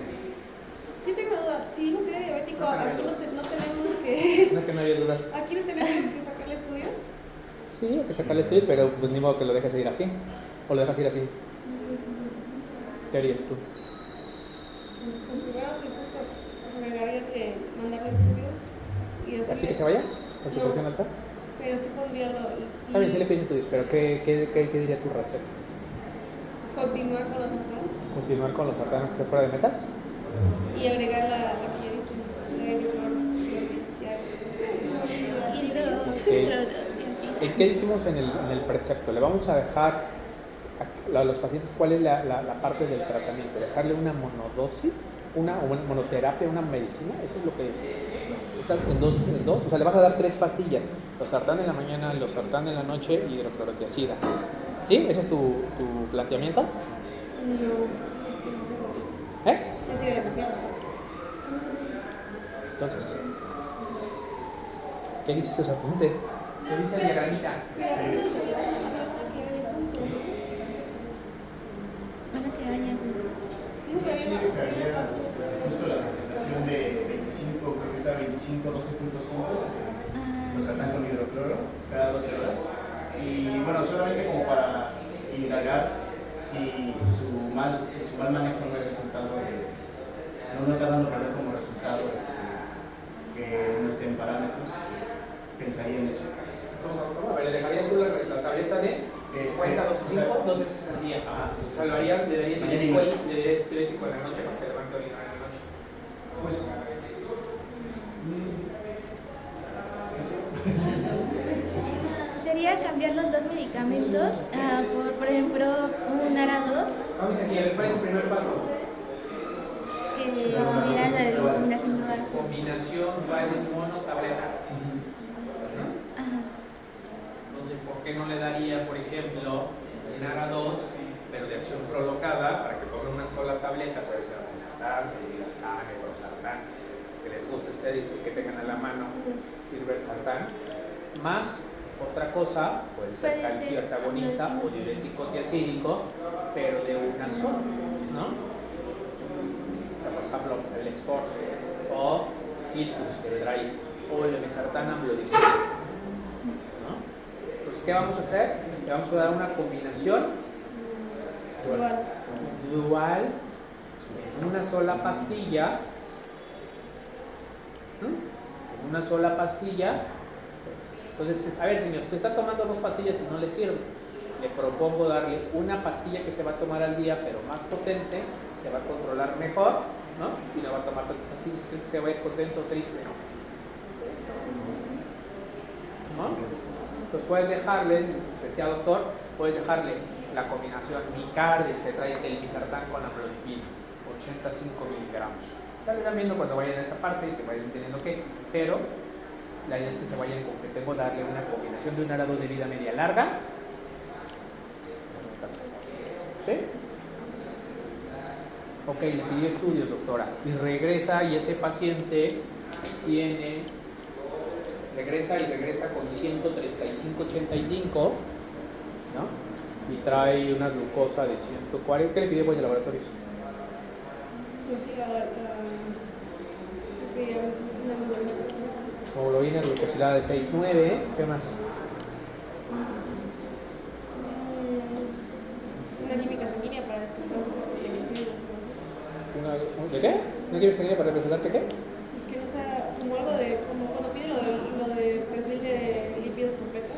Yo tengo una duda. Si dijo que era diabético, No, aquí no tenemos que. No, que no había dudas. Aquí no tenemos que sacarle estudios. Sí, hay que sacarle estudio, pero pues ni modo que lo dejes ir así. O lo dejas ir así. ¿Qué harías tú? Primero sí, justo, me encargaría de mandarle estudios y decirle. ¿Así que se vaya? ¿Con su No. presión alta? Pero sí pondría lo. Está bien, sí le pides estudios, pero ¿qué diría tu receta? Continuar con los sartán ¿Continuar con los sartanes que esté fuera de metas? y agregar la que ya dice, la hidroclorotiazida. ¿Qué dijimos en el precepto? Le vamos a dejar a los pacientes cuál es la parte del tratamiento. Dejarle una monodosis, una monoterapia, una medicina. Eso es lo que estás en dos. O sea, le vas a dar 3 pastillas. Losartán en la mañana, losartán en la noche y hidroclorotiazida. ¿Sí? ¿Ese es tu planteamiento? No, es demasiado. ¿Eh? Es demasiado. Entonces, ¿qué dice sus apuntes? ¿Qué dice el diagramita? Bueno, que vayan. Dijo que Sí, había dejaría justo la presentación de 25, creo que está 25, 12.5. losartán con hidrocloro cada 12 horas. Y bueno, solamente como para indagar si su mal manejo no es resultado de, no está dando valor como resultado que no esté en parámetros, pensaría en eso. ¿Cómo? A ver, le dejarías tú la tableta de 50, 2 2 veces al día. Ajá. O sea, lo harías, le darías Mañana y noche. epilético en la noche cuando se levante a orinar en la noche. Pues. Sería cambiar los dos medicamentos por ejemplo, un ARA-2 Vamos aquí, a ver, ¿cuál es el primer paso? que sería la de combinación dual. Combinación dual mono-tableta. Ajá. Entonces, ¿por qué no le daría, por ejemplo, un ARA-2, pero de acción prolongada, para que tome una sola tableta? Puede ser Irbesartán, Irbesartán, que les guste a ustedes y que tengan a la mano Irbesartán, más otra cosa, puede ser calcio antagonista o diurético tiacídico, pero de una sola, ¿no? Por ejemplo, el Exforge o Itus, que vendrá ahí, o el Mesartán amlodipino, ¿no? Entonces, ¿qué vamos a hacer? Le vamos a dar una combinación dual en una sola pastilla. En una sola pastilla. Entonces, a ver, señor, usted está tomando 2 pastillas y no le sirve. Le propongo darle una pastilla que se va a tomar al día, pero más potente, se va a controlar mejor, ¿no? Y no va a tomar tantas pastillas, creo que se va a ir contento o triste, ¿no? Entonces puedes dejarle, decía doctor, puedes dejarle la combinación Micardis que trae el Irbesartán con amlodipino, 85 miligramos. Ya le irán viendo cuando vayan a esa parte y que vayan entendiendo qué, pero la idea es que se vayan con que tengo darle una combinación de un ARA-2 de vida media larga. ¿Sí? Ok, le pidió estudios, doctora, y regresa y ese paciente regresa con 135-85, ¿no? Y trae una glucosa de 140. ¿Qué le pidió por el laboratorio? Pues sí, Hemoglobina glucosilada de 6,9. ¿Qué más? una química sanguínea para descartar que sea triglicéridos. ¿De qué? ¿Una química sanguínea para representarte qué? Es que no sea como algo de, como cuando pide lo de perfil de lípidos completo.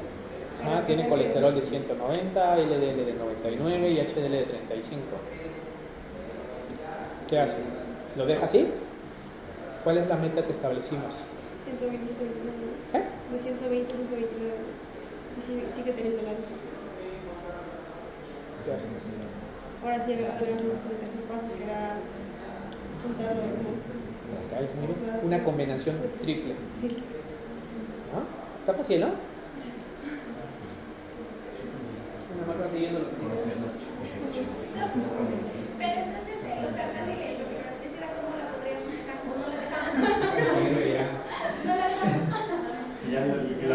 Tiene colesterol de 190, LDL de 99 y HDL de 35. ¿Qué hace? ¿Lo deja así? ¿Cuál es la meta que establecimos? 120, 129. ¿Eh? De 120 a 129. Y sigue teniendo la alta. ¿Qué hace? Ahora sí hagamos el tercer paso, que era juntarlo con Una combinación triple. Sí. ¿No? Está fácil, ¿no? Nada más está siguiendo lo que Pero entonces, los sartanes que lo que nos decía, ¿cómo la podríamos dejar? ¿O no la dejamos? No la dejamos. Que ya la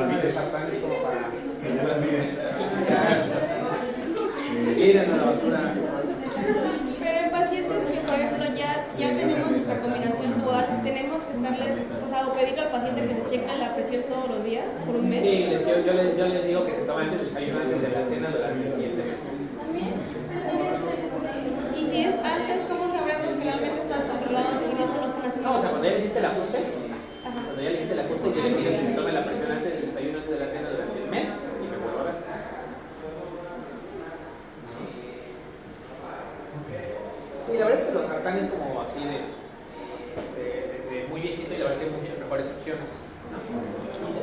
mides. como para... Que ya la mides. Tírenlo a la basura. Pero en pacientes que, por ejemplo, ya tenemos nuestra combinación dual, tenemos que estarles, o sea, o pedirle al paciente que se cheque la presión todos los días por un mes. Sí, yo les digo que se tomen antes del desayuno, antes de la cena, durante el siguiente mes. También. Y si es antes, ¿cómo sabremos que realmente estás controlado y no solo fue una semana? No, o sea, cuando ya le hiciste el ajuste, Ajá. cuando ya le hiciste el ajuste, yo le pido que se tome la presión antes del desayuno, antes de la cena, durante el mes, y me vuelvo a ver. Y la verdad es que los sartanes como así de muy viejito, y la verdad es que hay muchas mejores opciones, ¿no?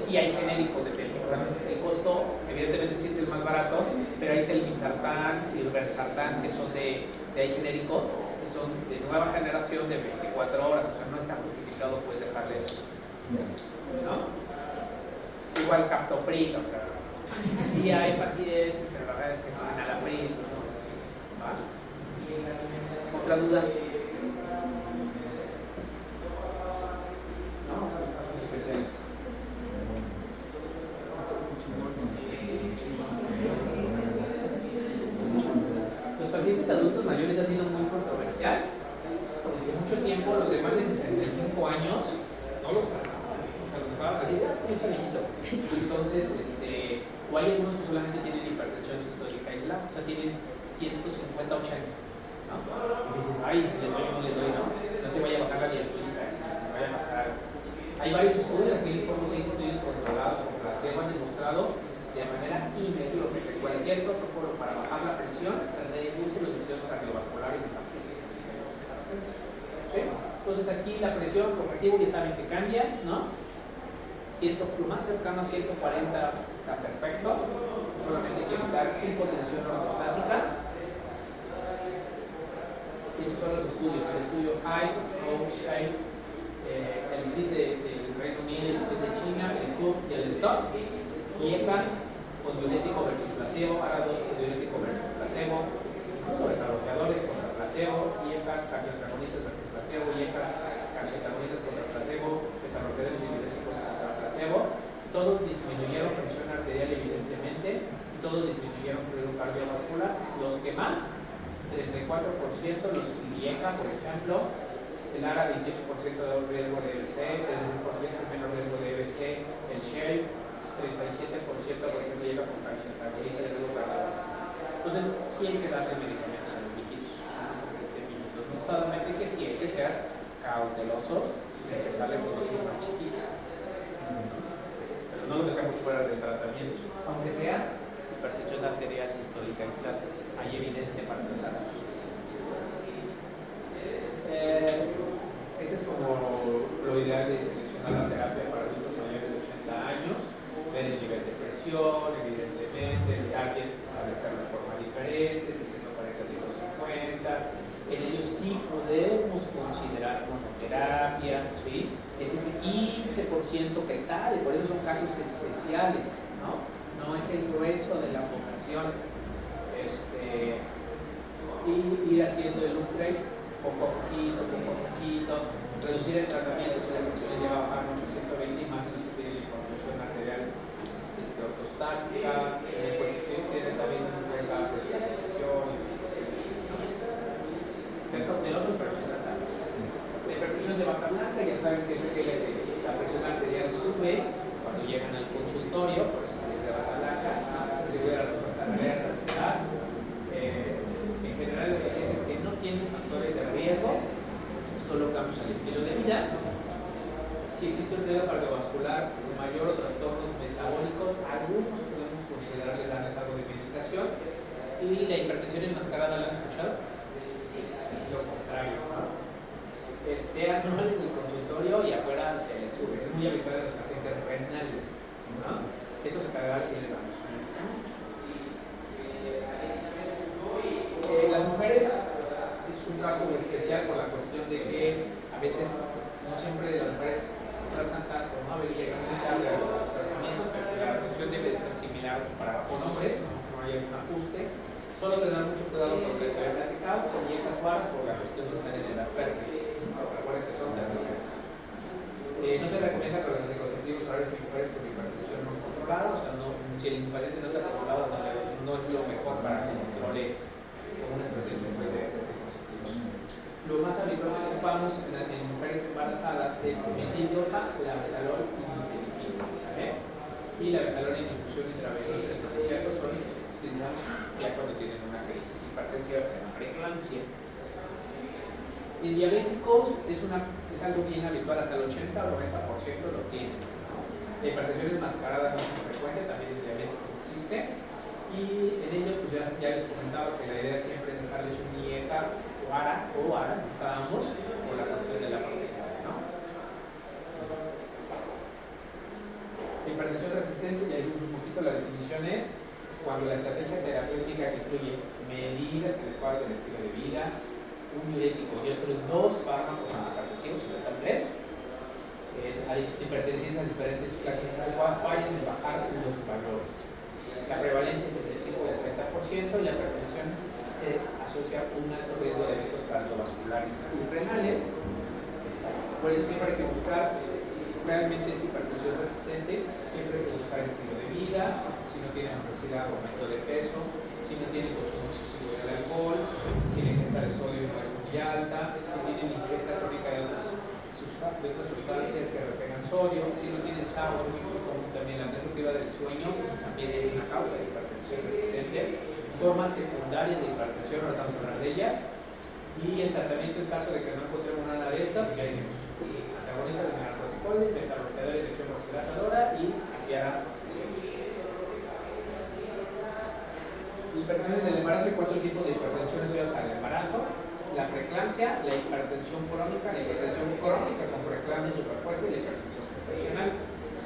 Y hay genéricos de telmisartán. El costo, evidentemente, sí es el más barato, pero hay telmisartán y irbesartán que son hay genéricos que son de nueva generación de 24 horas, o sea, no está justificado pues dejarle eso, ¿no? Igual captopril, o sea, sí hay pacientes, pero la verdad es que no dan alapril, ¿no? ¿Va? ¿Otra duda? No, vamos a los casos especiales. Los pacientes adultos mayores ha sido muy controversial, porque mucho tiempo los de más de 65 años no los trataban. O sea, los trataban así, ya está viejito. Entonces, o hay algunos que solamente tienen hipertensión sistólica aislada, o sea, tienen 150-80, ¿no? Y dicen, ay, les doy o no les doy, no se vaya a bajar la diastólica, se vaya a pasar algo. Hay varios estudios, aquí les pongo 6 estudios controlados con placebo, han demostrado de manera inequívoca que cualquier protocolo para bajar la presión reduce los episodios cardiovasculares en pacientes iniciados. ¿Sí? Entonces aquí la presión por objetivo ya saben que cambia, ¿no? Lo más cercano a 140 está perfecto, solamente hay que evitar hipotensión ortostática. Y esos son los estudios, el estudio HIGH, SOAP, SHAPE, el CIT del Reino Unido, el CIT de China, el CUP y el STOP, y ECA con diurético versus placebo, ahora 2 con diurético versus placebo, incluso beta-bloqueadores contra placebo, IECAS, calcioantagonistas versus placebo, IECAS, calcioantagonistas contra placebo, beta-bloqueadores y diuréticos contra placebo. Todos disminuyeron presión arterial evidentemente, y todos disminuyeron riesgo cardiovascular. Los que más, 34%, los IECA, por ejemplo, el ARA 28% de riesgo de EBC, 33% menos riesgo de EBC, el SHAPE 37%, por ejemplo, llega con calcioantagonista de riesgo cardiovascular. Entonces, sí hay que darle medicamentos a los viejitos, aunque estén viejitos. No solamente que sí hay que ser cautelosos y empezarle con dosis más chiquitas. Pero no los dejamos fuera del tratamiento, aunque sea hipertensión arterial sistólica aislada. Hay evidencia para tratarlos. Este es como lo ideal de seleccionar la terapia para adultos mayores de 80 años. Ver el nivel de presión, evidentemente, el target, establecerlo de forma diferente, de 140 a 150. En ellos sí podemos considerar monoterapia, ¿sí? Es ese 15% que sale, por eso son casos especiales, ¿no? No es el grueso de la población. Y ir haciendo el upgrade poco a poquito, reducir el tratamiento si la presión llega a bajar mucho, 120 y más si no se tiene la hipertensión arterial ortostática, pues tiene también la presión de presión, ser cautelosos pero sin tratarlos. La hipertensión de bata blanca, ya saben que es aquella que la presión arterial sube cuando llegan al consultorio, por eso se dice bata blanca, se atribuye a la respuesta a la ansiedad. En general, los pacientes que no tienen factores de riesgo, solo cambios al estilo de vida. Si existe un riesgo cardiovascular mayor o trastornos metabólicos, algunos podemos considerarle darles algo de medicación. Y la hipertensión enmascarada, ¿la han escuchado? Lo contrario, ¿no? Anual en el consultorio y afuera se les sube. Es muy habitual en los pacientes renales, ¿no? Eso se cargará si les damos mucho. Las mujeres es un caso especial por la cuestión de que a veces no siempre las mujeres se tratan tanto, ¿no? A veces llegan muy tarde a los tratamientos, pero la reducción debe de ser similar para con hombres, no hay algún ajuste. Solo tener mucho cuidado con lo que se había platicado, con dietas suaves, porque la cuestión se está en edad fértil. Recuerden que son terapéuticos. No se recomienda que los anticonceptivos orales en mujeres con hipertensión no controlada, o sea, si el paciente no está controlado, no es lo mejor para que controle como una estrategia de anticonceptivos. Lo más habitual que ocupamos en mujeres embarazadas es metildopa, la betalol y nifedipina, ¿sabes? Y la betalol en infusión intravenosa de protección son utilizamos ya cuando tienen una crisis hipertensiva, se llama preeclampsia. En diabéticos es algo bien habitual, hasta el 80 o 90% lo tienen, ¿no? La hipertensión enmascarada no es muy frecuente, también en diabéticos existe. Y en ellos, pues ya les comentaba que la idea siempre es dejarles un IECA o ARA, buscábamos por la cuestión de la proteína, ¿no? La hipertensión resistente, ya vimos un poquito, la definición es cuando la estrategia terapéutica que incluye medidas adecuadas del estilo de vida, un diurético y otros 2 fármacos antihipertensivos, en total 3, hipertensión en diferentes clases de agua fallan en bajar los valores. La prevalencia es entre el 5 y el 30% y la hipertensión se asocia a un alto riesgo de eventos cardiovasculares y renales. Por eso siempre hay que buscar, si realmente es hipertensión resistente, siempre hay que buscar estilo de vida, si no tiene obesidad o aumento de peso, si no tiene consumo excesivo del alcohol, si la ingesta de sodio no es muy alta, si tienen ingesta crónica de otras sustancias que retengan sodio, si no tiene sábados, como también la disruptiva del sueño también es una causa de hipertensión resistente. Formas secundarias de hipertensión, ahora vamos a hablar de ellas. Y el tratamiento en caso de que no encontremos nada de esto, ya dijimos, antagonistas de narcoticoides, beta-bloqueadores de acción vasodilatadora y cambiar a prescripciones. Hipertensión en el embarazo, hay 4 tipos de hipertensión asociadas al embarazo: la preeclampsia, la hipertensión crónica con preeclampsia superpuesta y la hipertensión gestacional.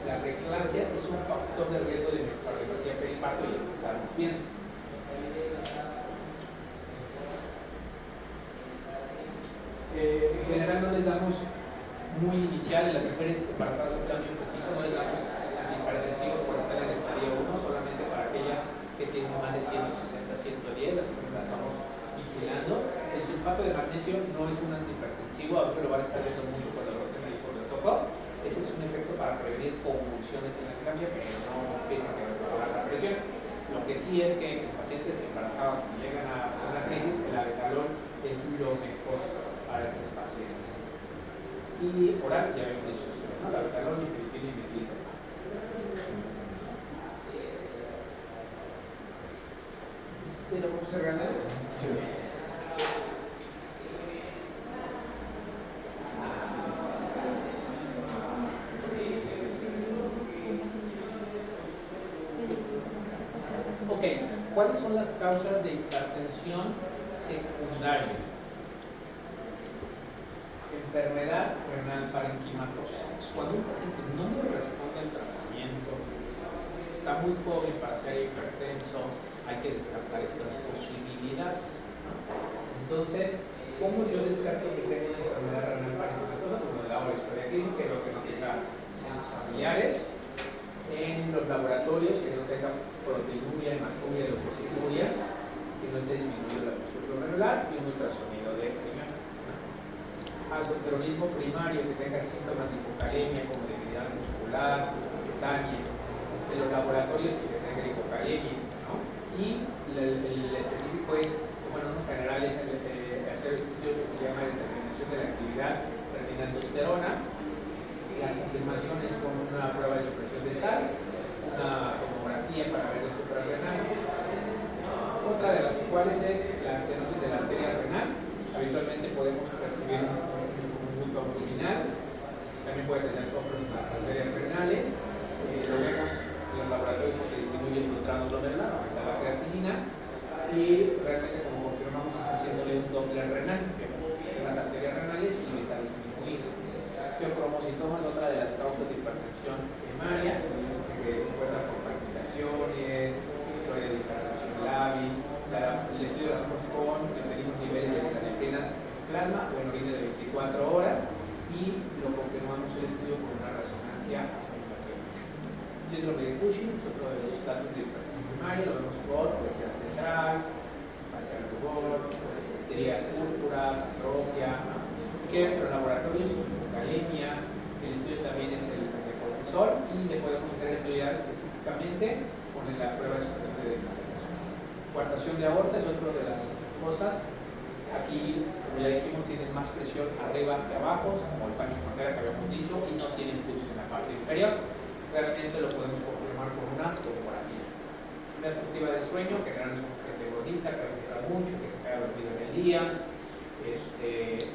La preeclampsia es un factor de riesgo de cardiopatía periparto y está bien. En general no les damos muy inicial, en las mujeres embarazadas aceptando un poquito, no les damos antihipertensivos por estar en el estadio 1, solamente para aquellas que tienen más de 160, 110, las que las vamos vigilando. El sulfato de magnesio no es un antihipertensivo, a veces lo van a estar viendo mucho cuando el médico les tocó. Ese es un efecto para prevenir convulsiones en la cambia, pero no piensa que va a bajar la presión. Lo que sí es que en pacientes embarazadas que llegan a una crisis, el abetalol es lo mejor para estos pacientes. Y oral, ya habíamos dicho esto, ¿no? La abetalol, nifedipina y metildopa. ¿Lo vamos cerrando? Sí. Ok, ¿cuáles son las causas de hipertensión secundaria? Enfermedad renal parenquimatosa. Cuando un paciente no responde al tratamiento, está muy joven para ser hipertenso, hay que descartar estas posibilidades, ¿no? Entonces, ¿cómo yo descarto que tengo una enfermedad renal parenquimatosa? Como le hago la historia clínica, lo que no tenga antecedentes familiares, en los laboratorios que no tenga proteinuria, hematuria, leucocinuria, que no esté disminuido la presión glomerular y un ultrasonido de riñón. Aldosteronismo primario que tenga síntomas de hipocalemia como debilidad muscular, tetania, en los laboratorios que tenga hipocalemia, ¿no? Y el específico es, bueno, en general es hacer un estudio que se llama determinación de la actividad renina-aldosterona. La confirmación es con una prueba de supresión de sal, una tomografía para ver los suprarrenales. Otra de las cuales es la estenosis de la arteria renal. Habitualmente podemos percibir un bulto abdominal, también puede tener soplos en las arterias renales. Lo vemos en los laboratorios porque disminuye el filtrado glomerular, aumenta la creatinina y realmente, como confirmamos, es haciéndole un doble renal. Vemos las arterias renales y está disminuido. Feocromocitoma es otra de las causas de hipertensión primaria, que encuentra por palpitaciones, historia de hipertensión lábil. El estudio lo hacemos con medimos niveles de beta-nefinas en plasma o en orina de 24 horas y lo confirmamos el estudio con una resonancia magnética. Síndrome de Cushing es otro de los datos de hipertensión primaria, lo vemos por obesidad central, facial rubor, estrías púrpuras, atrofia, ¿no? Que en los laboratorios hipocalemia, el estudio también es el de cortisol y le podemos estudiar específicamente con la prueba de supresión de desaceleración. Coartación de aorta es otra de las cosas. Aquí, como ya dijimos, tienen más presión arriba que abajo, como el Pancho Pantera que habíamos dicho, y no tienen pulso en la parte inferior. Realmente lo podemos confirmar con una tomografía. Una disruptiva del sueño, que generalmente es un gente gordita, que ronca mucho, que se queda dormido en el día,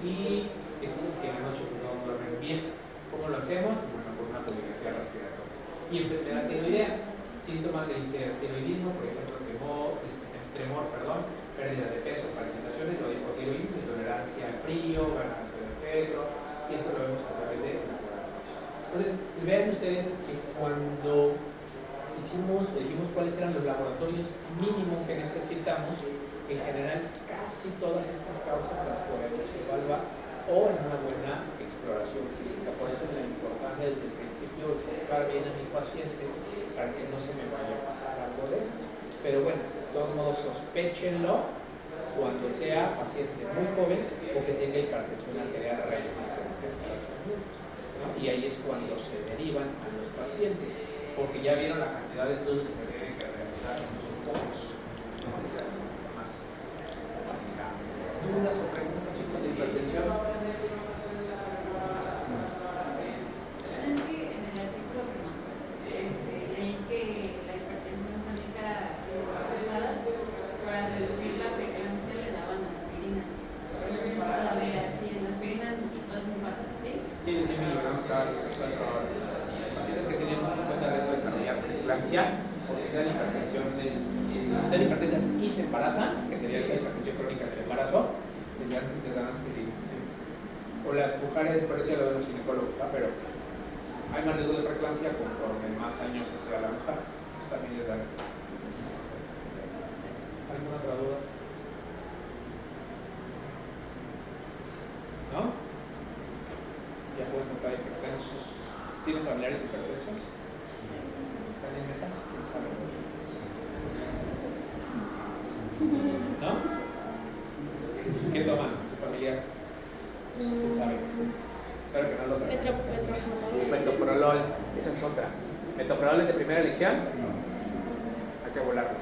y que en la noche no duermen bien. ¿Cómo lo hacemos? Bueno, con una poligrafía respiratoria. Y enfermedad tiroidea, síntomas de hipertiroidismo, por ejemplo, tremor, pérdida de peso, palpitaciones o hipotiroidismo, intolerancia al frío, ganancia de peso, y esto lo vemos a través de laboratorios. Entonces, vean ustedes que cuando dijimos cuáles eran los laboratorios mínimos que necesitamos, en general casi todas estas causas las podemos evaluar o en una buena exploración física. Por eso es la importancia desde el principio enfocar bien a mi paciente para que no se me vaya a pasar algo de eso. Pero bueno, de todos modos sospéchenlo cuando sea paciente muy joven o que tenga hipertensión arterial resistente, ¿no? Y ahí es cuando se derivan a los pacientes, porque ya vieron la cantidad de estudios que se tienen que realizar, son pocos. Entonces ya son más dudas o preguntas, chicos, de hipertensión. En el artículo preferencial, porque sea la hipertensión y se embarazan, que sería esa hipertensión crónica del embarazo, les dan aspirina. ¿Sí? O las mujeres, por eso ya lo ven los ginecólogos, ¿no? Pero hay más riesgo de preeclampsia conforme más años se sea la mujer. Eso también les dan. ¿Alguna otra duda? ¿No? Ya pueden contar hipertensos. ¿Tienen familiares hipertensos? ¿Están en metas? ¿Quién sabe? ¿No? ¿Qué toman su familiar? ¿Quién sabe? Espero que no lo saben. Metoprolol, esa es otra. Metoprolol es de primera elección. Hay que volarlo.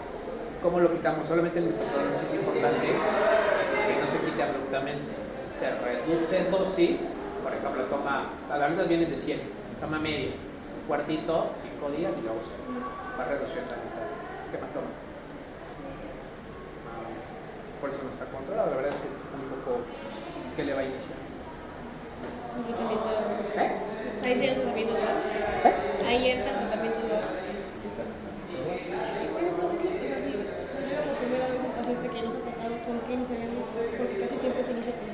¿Cómo lo quitamos? Solamente el metoprolol, eso es importante, que no se quite abruptamente. Se reduce dosis, por ejemplo, toma, las ahorita vienen de 100, toma media, un cuartito, 5 días y luego se va reduciendo a la mitad. ¿Qué más toma? Por eso no está controlado, la verdad es que un poco, ¿qué le va a iniciar? Ahí sí el tratamiento dual. Ahí entra el tratamiento dual. Y por ejemplo, si es así, pues yo la primera vez un paciente que no se ha tratado con qué iniciaremos, porque casi siempre se inicia con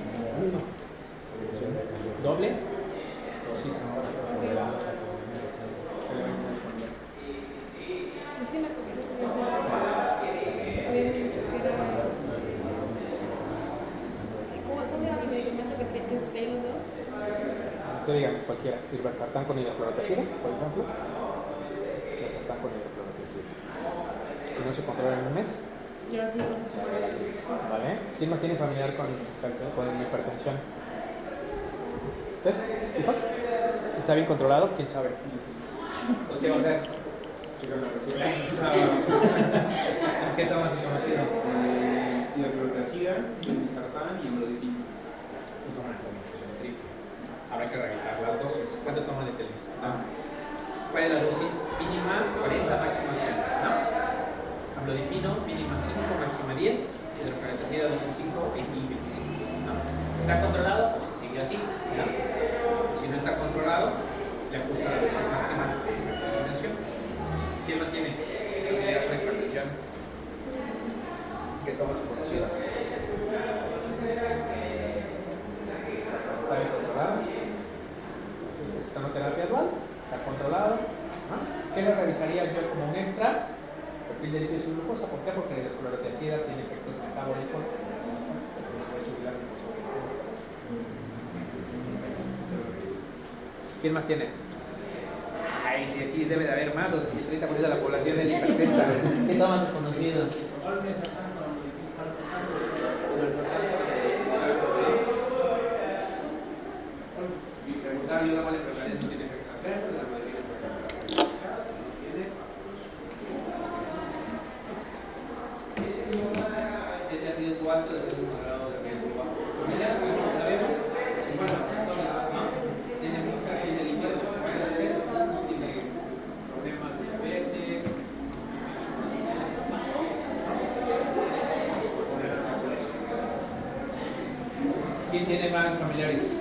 ¿Doble? Dosis. pues sí, la comida habían dicho que era... ¿Cómo se llama el medicamento que traen los dos? Usted dígame cualquiera. Irbexartán con hidroclorotiazida, por ejemplo. Irbexartán con hidroclorotiazida. Si no se controla en un mes, Yo así no sé. ¿vale? ¿Quién más tiene familiar con hipertensión? ¿Usted? ¿Hijo? ¿Está bien controlado? ¿Quién sabe? ¿Usted va a hacer? ¿Qué tomas conocido? Hidroclorotiazida, irbexartán y amlodipino. Pues no, una combinación triple. Habrá que revisar las dosis. ¿Cuánto toman de televisión? ¿Cuál es la dosis? Mínima 40, máxima 80, ¿no? Amlodipino, mínima 5, máxima 10. Hidroclorotiazida, dosis 5 y 25, ¿no? ¿Está controlado? Pues se sigue así, ¿no? Si no está controlado, le ajusta la dosis máxima de esa combinación. ¿Quién más tiene? Familiar con hipertensión. ¿Qué toma su conocido? Está bien controlado. Entonces, está en terapia dual, está controlado. ¿No? ¿Qué le revisaría yo como un extra? Perfil de lípidos y glucosa. ¿Por qué? Porque la hidroclorotiazida tiene efectos metabólicos. Se sube subir la glucosa. ¿Quién más tiene? Ay, si aquí debe de haber más, o sea, si el 30% de la población es hipertensa. ¿Qué toma su conocido? Preguntar, yo no le preparé, no tiene efectos adversos, la mayoría tiene es de riesgo alto, de riesgo moderado, de riesgo bajo. Familiar, como sabemos, 50 personas, ¿no? Tiene mucho perfil de lípidos, tiene problemas de diabetes, ¿quién tiene más familiares?